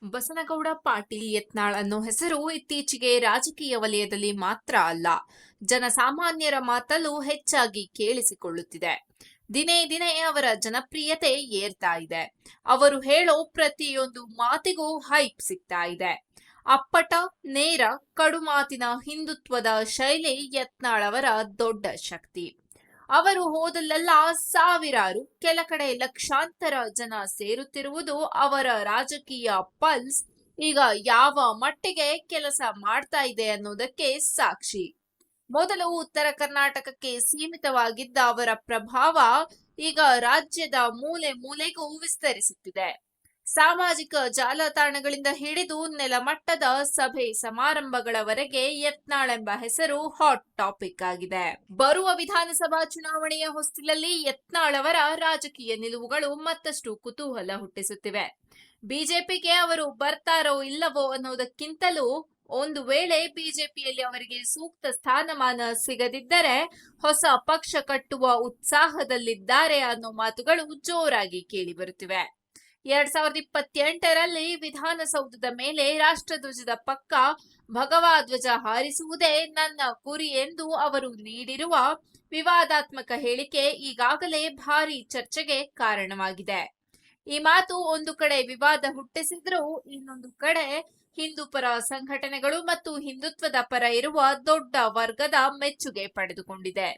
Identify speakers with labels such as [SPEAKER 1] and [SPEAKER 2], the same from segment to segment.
[SPEAKER 1] ಬಸನಗೌಡ ಪಾಟೀಲ್ ಯತ್ನಾಳ್ ಅನ್ನೋ ಹೆಸರು ಇತ್ತೀಚೆಗೆ ರಾಜಕೀಯ ವಲಯದಲ್ಲಿ ಮಾತ್ರ ಅಲ್ಲ, ಜನಸಾಮಾನ್ಯರ ಮಾತಲ್ಲೂ ಹೆಚ್ಚಾಗಿ ಕೇಳಿಸಿಕೊಳ್ಳುತ್ತಿದೆ. ದಿನೇ ದಿನೇ ಅವರ ಜನಪ್ರಿಯತೆ ಏರ್ತಾ ಇದೆ. ಅವರು ಹೇಳೋ ಪ್ರತಿಯೊಂದು ಮಾತಿಗೂ ಹೈಪ್ ಸಿಗ್ತಾ ಇದೆ. ಅಪ್ಪಟ, ನೇರ, ಕಡುಮಾತಿನ ಹಿಂದುತ್ವದ ಶೈಲಿ ಯತ್ನಾಳ್ ಅವರ ದೊಡ್ಡ ಶಕ್ತಿ. ಅವರು ಹೋದಲ್ಲೆಲ್ಲ ಸಾವಿರಾರು, ಕೆಲ ಕಡೆ ಲಕ್ಷಾಂತರ ಜನ ಸೇರುತ್ತಿರುವುದು ಅವರ ರಾಜಕೀಯ ಪಲ್ಸ್ ಈಗ ಯಾವ ಮಟ್ಟಿಗೆ ಕೆಲಸ ಮಾಡ್ತಾ ಇದೆ ಅನ್ನೋದಕ್ಕೆ ಸಾಕ್ಷಿ. ಮೊದಲು ಉತ್ತರ ಕರ್ನಾಟಕಕ್ಕೆ ಸೀಮಿತವಾಗಿದ್ದ ಅವರ ಪ್ರಭಾವ ಈಗ ರಾಜ್ಯದ ಮೂಲೆ ಮೂಲೆಗೂ ವಿಸ್ತರಿಸುತ್ತಿದೆ. ಸಾಮಾಜಿಕ ಜಾಲತಾಣಗಳಿಂದ ಹಿಡಿದು ನೆಲಮಟ್ಟದ ಸಭೆ ಸಮಾರಂಭಗಳವರೆಗೆ ಯತ್ನಾಳ್ ಎಂಬ ಹೆಸರು ಹಾಟ್ ಟಾಪಿಕ್ ಆಗಿದೆ. ಬರುವ ವಿಧಾನಸಭಾ ಚುನಾವಣೆಯ ಹೊಸ್ತಿಲಲ್ಲಿ ಯತ್ನಾಳ್ ಅವರ ರಾಜಕೀಯ ನಿಲುವುಗಳು ಮತ್ತಷ್ಟು ಕುತೂಹಲ ಹುಟ್ಟಿಸುತ್ತಿವೆ. ಬಿಜೆಪಿಗೆ ಅವರು ಬರ್ತಾರೋ ಇಲ್ಲವೋ ಅನ್ನೋದಕ್ಕಿಂತಲೂ ಒಂದು ವೇಳೆ ಬಿಜೆಪಿಯಲ್ಲಿ ಅವರಿಗೆ ಸೂಕ್ತ ಸ್ಥಾನಮಾನ ಸಿಗದಿದ್ದರೆ ಹೊಸ ಪಕ್ಷ ಕಟ್ಟುವ ಉತ್ಸಾಹದಲ್ಲಿದ್ದಾರೆ ಅನ್ನೋ ಮಾತುಗಳು ಜೋರಾಗಿ ಕೇಳಿಬರುತ್ತಿವೆ. 2028ರಲ್ಲಿ ವಿಧಾನಸೌಧದ ಮೇಲೆ ರಾಷ್ಟ್ರಧ್ವಜದ ಪಕ್ಕ ಭಗವಾ ಧ್ವಜ ಹಾರಿಸುವುದೇ ನನ್ನ ಗುರಿ ಎಂದು ಅವರು ನೀಡಿರುವ ವಿವಾದಾತ್ಮಕ ಹೇಳಿಕೆ ಈಗಾಗಲೇ ಭಾರೀ ಚರ್ಚೆಗೆ ಕಾರಣವಾಗಿದೆ. ಈ ಮಾತು ಒಂದು ಕಡೆ ವಿವಾದ ಹುಟ್ಟಿಸಿದ್ರೂ ಇನ್ನೊಂದು ಕಡೆ ಹಿಂದೂ ಪರ ಸಂಘಟನೆಗಳು ಮತ್ತು ಹಿಂದುತ್ವದ ಪರ ಇರುವ ದೊಡ್ಡ ವರ್ಗದ ಮೆಚ್ಚುಗೆ ಪಡೆದುಕೊಂಡಿದೆ.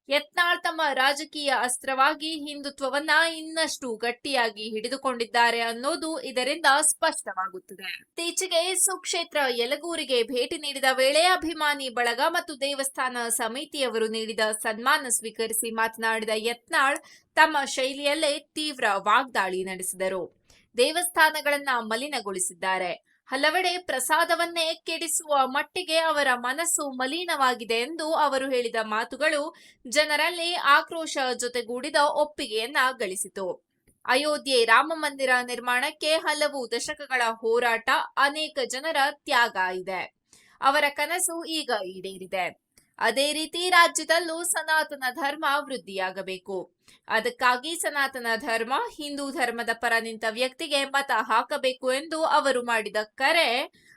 [SPEAKER 1] ಯತ್ನಾಳ್ ತಮ್ಮ ರಾಜಕೀಯ ಅಸ್ತ್ರವಾಗಿ ಹಿಂದುತ್ವವನ್ನ ಇನ್ನಷ್ಟು ಗಟ್ಟಿಯಾಗಿ ಹಿಡಿದುಕೊಂಡಿದ್ದಾರೆ ಅನ್ನೋದು ಇದರಿಂದ ಸ್ಪಷ್ಟವಾಗುತ್ತದೆ. ಇತ್ತೀಚೆಗೆ ಸುಕ್ಷೇತ್ರ ಯಲಗೂರಿಗೆ ಭೇಟಿ ನೀಡಿದ ವೇಳೆ ಅಭಿಮಾನಿ ಬಳಗ ಮತ್ತು ದೇವಸ್ಥಾನ ಸಮಿತಿಯವರು ನೀಡಿದ ಸನ್ಮಾನ ಸ್ವೀಕರಿಸಿ ಮಾತನಾಡಿದ ಯತ್ನಾಳ್ ತಮ್ಮ ಶೈಲಿಯಲ್ಲೇ ತೀವ್ರ ವಾಗ್ದಾಳಿ ನಡೆಸಿದರು. ದೇವಸ್ಥಾನಗಳನ್ನ ಮಲಿನಗೊಳಿಸಿದ್ದಾರೆ. ಹಲವೆಡೆ ಪ್ರಸಾದವನ್ನೇ ಕೆಡಿಸುವ ಮಟ್ಟಿಗೆ ಅವರ ಮನಸ್ಸು ಮಲಿನವಾಗಿದೆ ಎಂದು ಅವರು ಹೇಳಿದ ಮಾತುಗಳು ಜನರಲ್ಲಿ ಆಕ್ರೋಶ ಜೊತೆಗೂಡಿದ ಒಪ್ಪಿಗೆಯನ್ನ ಗಳಿಸಿತು. ಅಯೋಧ್ಯೆ ರಾಮ ಮಂದಿರ ನಿರ್ಮಾಣಕ್ಕೆ ಹಲವು ದಶಕಗಳ ಹೋರಾಟ, ಅನೇಕ ಜನರ ತ್ಯಾಗ ಇದೆ. ಅವರ ಕನಸು ಈಗ ಈಡೇರಿದೆ. ಅದೇ ರೀತಿ ರಾಜ್ಯದಲ್ಲೂ ಸನಾತನ ಧರ್ಮ ವೃದ್ಧಿಯಾಗಬೇಕು. ಅದಕ್ಕಾಗಿ ಸನಾತನ ಧರ್ಮ, ಹಿಂದೂ ಧರ್ಮದ ಪರ ನಿಂತ ವ್ಯಕ್ತಿಗೆ ಮತ ಹಾಕಬೇಕು ಎಂದು ಅವರು ಮಾಡಿದ ಕರೆ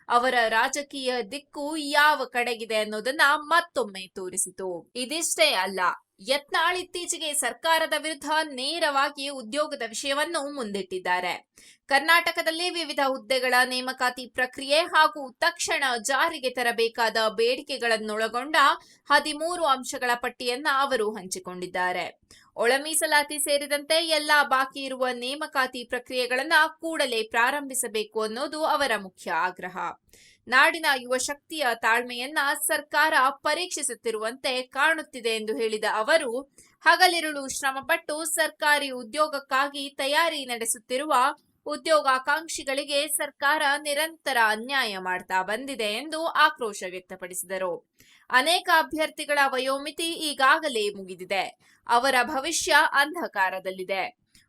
[SPEAKER 1] ಅವರ ರಾಜಕೀಯ ದಿಕ್ಕು ಯಾವ ಕಡೆಗಿದೆ ಅನ್ನೋದನ್ನ ಮತ್ತೊಮ್ಮೆ ತೋರಿಸಿತು. ಇದಿಷ್ಟೇ ಅಲ್ಲ, ಯತ್ನಾಳ್ ಇತ್ತೀಚೆಗೆ ಸರ್ಕಾರದ ವಿರುದ್ಧ ನೇರವಾಗಿ ಉದ್ಯೋಗದ ವಿಷಯವನ್ನು ಮುಂದಿಟ್ಟಿದ್ದಾರೆ. ಕರ್ನಾಟಕದಲ್ಲಿ ವಿವಿಧ ಹುದ್ದೆಗಳ ನೇಮಕಾತಿ ಪ್ರಕ್ರಿಯೆ ಹಾಗೂ ತಕ್ಷಣ ಜಾರಿಗೆ ತರಬೇಕಾದ ಬೇಡಿಕೆಗಳನ್ನೊಳಗೊಂಡ 13 ಅಂಶಗಳ ಪಟ್ಟಿಯನ್ನ ಅವರು ಹಂಚಿಕೊಂಡಿದ್ದಾರೆ. ಒಳ ಮೀಸಲಾತಿ ಸೇರಿದಂತೆ ಎಲ್ಲಾ ಬಾಕಿ ಇರುವ ನೇಮಕಾತಿ ಪ್ರಕ್ರಿಯೆಗಳನ್ನ ಕೂಡಲೇ ಪ್ರಾರಂಭಿಸಬೇಕು ಅನ್ನೋದು ಅವರ ಮುಖ್ಯ ಆಗ್ರಹ. ನಾಡಿನ ಯುವ ಶಕ್ತಿಯ ತಾಳ್ಮೆಯನ್ನ ಸರ್ಕಾರ ಪರೀಕ್ಷಿಸುತ್ತಿರುವಂತೆ ಕಾಣುತ್ತಿದೆ ಎಂದು ಹೇಳಿದ ಅವರು, ಹಗಲಿರುಳು ಶ್ರಮಪಟ್ಟು ಸರ್ಕಾರಿ ಉದ್ಯೋಗಕ್ಕಾಗಿ ತಯಾರಿ ನಡೆಸುತ್ತಿರುವ ಉದ್ಯೋಗಾಕಾಂಕ್ಷಿಗಳಿಗೆ ಸರ್ಕಾರ ನಿರಂತರ ಅನ್ಯಾಯ ಮಾಡ್ತಾ ಬಂದಿದೆ ಎಂದು ಆಕ್ರೋಶ ವ್ಯಕ್ತಪಡಿಸಿದರು. ಅನೇಕ ಅಭ್ಯರ್ಥಿಗಳ ವಯೋಮಿತಿ ಈಗಾಗಲೇ ಮುಗಿದಿದೆ. ಅವರ ಭವಿಷ್ಯ ಅಂಧಕಾರದಲ್ಲಿದೆ.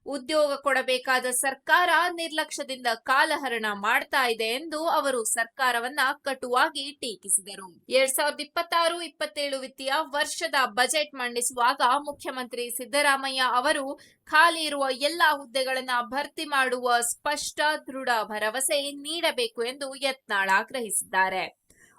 [SPEAKER 1] ಉದ್ಯೋಗ ಕೊಡಬೇಕಾದ ಸರ್ಕಾರ ನಿರ್ಲಕ್ಷ್ಯದಿಂದ ಕಾಲಹರಣ ಮಾಡ್ತಾ ಇದೆ ಎಂದು ಅವರು ಸರ್ಕಾರವನ್ನ ಕಟುವಾಗಿ ಟೀಕಿಸಿದರು. 2026-27 ವಿತ್ತೀಯ ವರ್ಷದ ಬಜೆಟ್ ಮಂಡಿಸುವಾಗ ಮುಖ್ಯಮಂತ್ರಿ ಸಿದ್ದರಾಮಯ್ಯ ಅವರು ಖಾಲಿ ಇರುವ ಎಲ್ಲಾ ಹುದ್ದೆಗಳನ್ನ ಭರ್ತಿ ಮಾಡುವ ಸ್ಪಷ್ಟ, ದೃಢ ಭರವಸೆ ನೀಡಬೇಕು ಎಂದು ಯತ್ನಾಳ್ ಆಗ್ರಹಿಸಿದ್ದಾರೆ.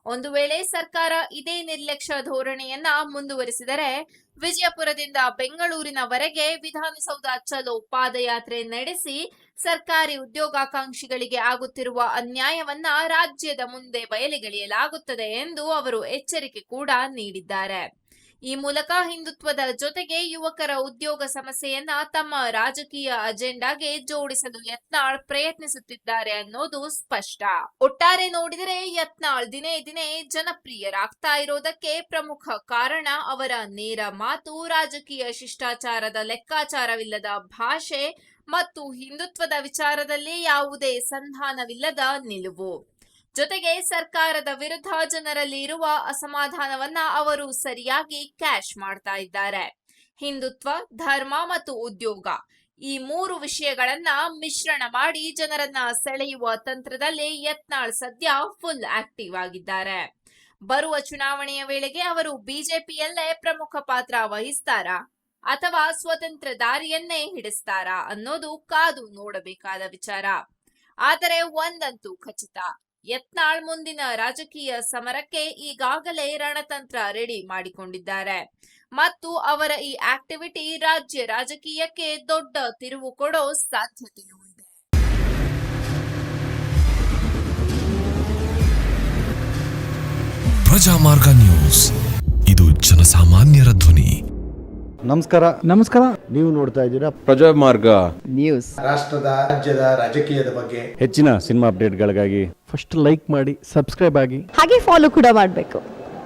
[SPEAKER 1] ಒಂದು ವೇಳೆ ಸರ್ಕಾರ ಇದೇ ನಿರ್ಲಕ್ಷ್ಯ ಧೋರಣೆಯನ್ನ ಮುಂದುವರಿಸಿದರೆ ವಿಜಯಪುರದಿಂದ ಬೆಂಗಳೂರಿನವರೆಗೆ ವಿಧಾನಸೌಧ ಚಲೋ ಪಾದಯಾತ್ರೆ ನಡೆಸಿ ಸರ್ಕಾರಿ ಉದ್ಯೋಗಾಕಾಂಕ್ಷಿಗಳಿಗೆ ಆಗುತ್ತಿರುವ ಅನ್ಯಾಯವನ್ನ ರಾಜ್ಯದ ಮುಂದೆ ಬಯಲಿಗೆಳೆಯಲಾಗುತ್ತದೆ ಎಂದು ಅವರು ಎಚ್ಚರಿಕೆ ಕೂಡ ನೀಡಿದ್ದಾರೆ. ಈ ಮೂಲಕ ಹಿಂದುತ್ವದ ಜೊತೆಗೆ ಯುವಕರ ಉದ್ಯೋಗ ಸಮಸ್ಯೆಯನ್ನ ತಮ್ಮ ರಾಜಕೀಯ ಅಜೆಂಡಾಗೆ ಜೋಡಿಸಲು ಯತ್ನಾಳ್ ಪ್ರಯತ್ನಿಸುತ್ತಿದ್ದಾರೆ ಅನ್ನೋದು ಸ್ಪಷ್ಟ. ಒಟ್ಟಾರೆ ನೋಡಿದರೆ ಯತ್ನಾಳ್ ದಿನೇ ದಿನೇ ಜನಪ್ರಿಯರಾಗ್ತಾ ಇರೋದಕ್ಕೆ ಪ್ರಮುಖ ಕಾರಣ ಅವರ ನೇರ ಮಾತು, ರಾಜಕೀಯ ಶಿಷ್ಟಾಚಾರದ ಲೆಕ್ಕಾಚಾರವಿಲ್ಲದ ಭಾಷೆ ಮತ್ತು ಹಿಂದುತ್ವದ ವಿಚಾರದಲ್ಲಿ ಯಾವುದೇ ಸಂಧಾನವಿಲ್ಲದ ನಿಲುವು. ಜೊತೆಗೆ ಸರ್ಕಾರದ ವಿರುದ್ಧ ಜನರಲ್ಲಿ ಇರುವ ಅಸಮಾಧಾನವನ್ನ ಅವರು ಸರಿಯಾಗಿ ಕ್ಯಾಶ್ ಮಾಡ್ತಾ ಇದ್ದಾರೆ. ಹಿಂದುತ್ವ, ಧರ್ಮ ಮತ್ತು ಉದ್ಯೋಗ ಈ 3 ವಿಷಯಗಳನ್ನ ಮಿಶ್ರಣ ಮಾಡಿ ಜನರನ್ನ ಸೆಳೆಯುವ ತಂತ್ರದಲ್ಲಿ ಯತ್ನಾಳ್ ಸದ್ಯ ಫುಲ್ ಆಕ್ಟಿವ್ ಆಗಿದ್ದಾರೆ. ಬರುವ ಚುನಾವಣೆಯ ವೇಳೆಗೆ ಅವರು ಬಿಜೆಪಿಯಲ್ಲೇ ಪ್ರಮುಖ ಪಾತ್ರ ವಹಿಸ್ತಾರಾ ಅಥವಾ ಸ್ವತಂತ್ರ ದಾರಿಯನ್ನೇ ಹಿಡಿಸ್ತಾರಾ ಅನ್ನೋದು ಕಾದು ನೋಡಬೇಕಾದ ವಿಚಾರ. ಆದರೆ ಒಂದಂತೂ ಖಚಿತ, ಯತ್ನಾಳ್ ಮುಂದಿನ ರಾಜಕೀಯ ಸಮರಕ್ಕೆ ಈಗಾಗಲೇ ರಣತಂತ್ರ ರೆಡಿ ಮಾಡಿಕೊಂಡಿದ್ದಾರೆ ಮತ್ತು ಅವರ ಈ ಆಕ್ಟಿವಿಟಿ ರಾಜ್ಯ ರಾಜಕೀಯಕ್ಕೆ ದೊಡ್ಡ ತಿರುವು ಕೊಡೋ ಸಾಧ್ಯತೆಯೂ ಇದೆ.
[SPEAKER 2] ಪ್ರಜಾಮಾರ್ಗ ನ್ಯೂಸ್, ಇದು ಜನಸಾಮಾನ್ಯರ ಧ್ವನಿ.
[SPEAKER 3] ನಮಸ್ಕಾರ. ನೀವು ನೋಡ್ತಾ ಇದ್ದೀರಾ
[SPEAKER 4] ಪ್ರಜಾಮಾರ್ಗ
[SPEAKER 3] ನ್ಯೂಸ್.
[SPEAKER 5] ರಾಷ್ಟ್ರದ ರಾಜ್ಯದ ರಾಜಕೀಯದ ಬಗ್ಗೆ
[SPEAKER 3] ಹೆಚ್ಚಿನ ಸಿನಿಮಾ ಅಪ್ಡೇಟ್ಗಳಿಗಾಗಿ ಫಸ್ಟ್ ಲೈಕ್ ಮಾಡಿ, ಸಬ್ಸ್ಕ್ರೈಬ್ ಆಗಿ,
[SPEAKER 6] ಹಾಗೆ ಫಾಲೋ ಕೂಡ ಮಾಡಬೇಕು.